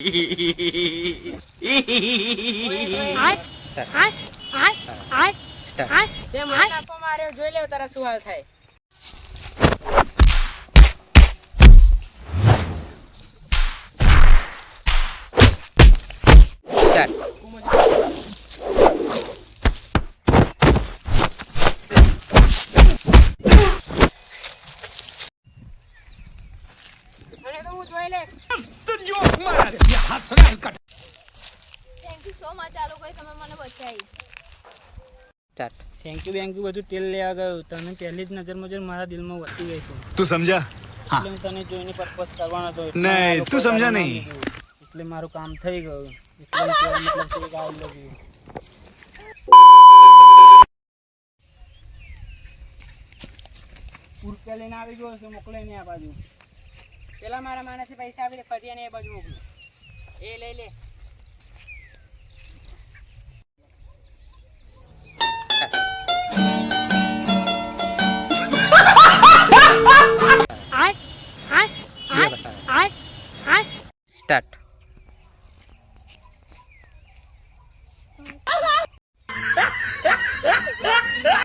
જોઈ લેવ તારા શું હાલ થાય. થેન્ક યુ બધું તેલ લેવા ગયું તને પહેલી જ નજરમાં મારા દિલમાં વસી ગઈ છે. તું સમજા? એટલે હું તને જોઈને પ્રપોઝ કરવાનો હતો. નહીં તું સમજા નહીં. એટલે મારું કામ થઈ ગયું. એટલે મતલબ કે ગાવ લગી પૂરકે લઈને આવી ગયો છે. મોકલે નહીં આ બાજુ. પેલા મારા માણસે પૈસા આપી દે પછી એને એ બાજુ મોકલું. એ લઈ લે.